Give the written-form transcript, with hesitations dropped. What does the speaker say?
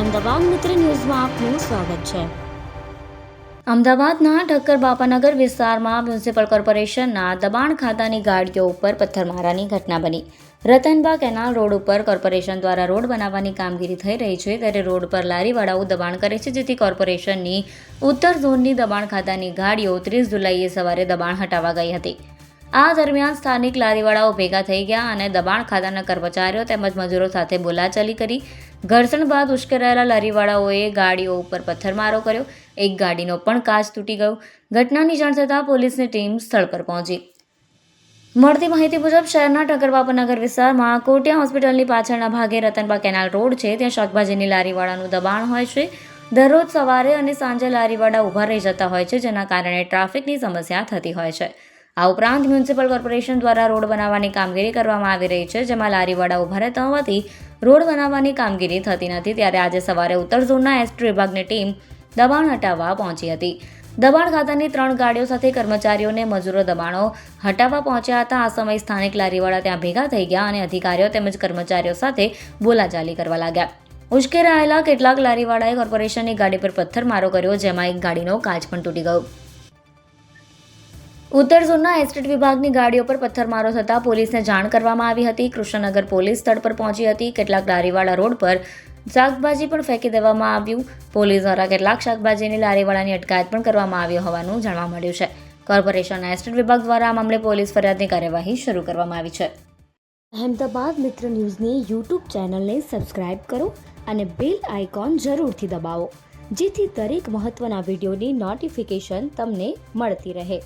અમદાવાદ મિત્ર ન્યૂઝમાં આપનું સ્વાગત છે। અમદાવાદના ઠક્કર બાપાનગર વિસ્તારમાં મ્યુનિસિપલ કોર્પોરેશનના દબાણ ખાતાની ગાડીઓ ઉપર પથ્થરમારાની ઘટના બની। રતનબા કેનાલ રોડ ઉપર કોર્પોરેશન દ્વારા રોડ બનાવવાની કામગીરી થઈ રહી છે, ત્યારે રોડ પર લારીવાળાઓ દબાણ કરે છે, જેથી કોર્પોરેશનની ઉત્તર ઝોનની દબાણ ખાતાની ગાડીઓ 30 જુલાઈએ સવારે દબાણ હટાવવા ગઈ હતી। આ દરમિયાન સ્થાનિક લારીવાળાઓ ભેગા થઈ ગયા અને દબાણ ખાતાના કર્મચારીઓ તેમજ મજૂરો સાથે બોલાચાલી કરી। ઘર્ષણ બાદ ઉશ્કેરાયેલા લારીવાળાઓએ ગાડીઓ ઉપર પથ્થરમારો કર્યો। એક ગાડીનો પણ કાચ તૂટી ગયો। ઘટનાની જાણ થતાં પોલીસની ટીમ સ્થળ પર પહોંચી। મળતી માહિતી મુજબ શહેરના ઠક્કરબાપાનગર વિસ્તારમાં કોટિયા હોસ્પિટલની પાછળના ભાગે રતનબા કેનાલ રોડ છે, ત્યાં શાકભાજીની લારીવાળાનું દબાણ હોય છે। દરરોજ સવારે અને સાંજે લારીવાળા ઊભા રહી જતા હોય છે, જેના કારણે ટ્રાફિકની સમસ્યા થતી હોય છે। આ ઉપરાંત મ્યુનિસિપલ કોર્પોરેશન દ્વારા રોડ બનાવવાની કામગીરી કરવામાં આવી રહી છે, જેમાં લારીવાળા ઊભા રહેતા હોવાથી રોડ બનાવવાની કામગીરી થતી નથી। ત્યારે આજે સવારે ઉત્તર ઝોનના એસટી વિભાગની ટીમ દબાણ હટાવવા પહોંચી હતી। દબાણ ખાતાની 3 ગાડીઓ સાથે કર્મચારીઓને મજૂરો દબાણો હટાવવા પહોંચ્યા હતા। આ સમયે સ્થાનિક લારીવાળા ત્યાં ભેગા થઈ ગયા અને અધિકારીઓ તેમજ કર્મચારીઓ સાથે બોલાચાલી કરવા લાગ્યા। ઉશ્કેરાયેલા કેટલાક લારીવાળાએ કોર્પોરેશનની ગાડી પર પથ્થરમારો કર્યો, જેમાં એક ગાડીનો કાચ પણ તૂટી ગયો। ઉત્તર ઝોનના એસ્ટેટ વિભાગની ગાડીઓ પર પથ્થરમારો થતાં પોલીસને જાણ કરવામાં આવી હતી। કૃષ્ણનગર પોલીસ સ્થળ પર પહોંચી હતી। કેટલાક લારીવાળા રોડ પર શાકભાજી પણ ફેંકી દેવામાં આવ્યું। પોલીસ દ્વારા કેટલાક શાકભાજીની લારીવાળાની અટકાયત પણ કરવામાં આવી હોવાનું જાણવા મળ્યું છે। કોર્પોરેશનના એસ્ટેટ વિભાગ દ્વારા આ મામલે પોલીસ ફરિયાદની કાર્યવાહી શરૂ કરવામાં આવી છે। અહેમદાબાદ મિત્ર ન્યૂઝની યુટ્યુબ ચેનલને સબસ્ક્રાઇબ કરો અને બેલ આઇકોન જરૂરથી દબાવો, જેથી દરેક મહત્ત્વના વિડીયોની નોટિફિકેશન તમને મળતી રહે।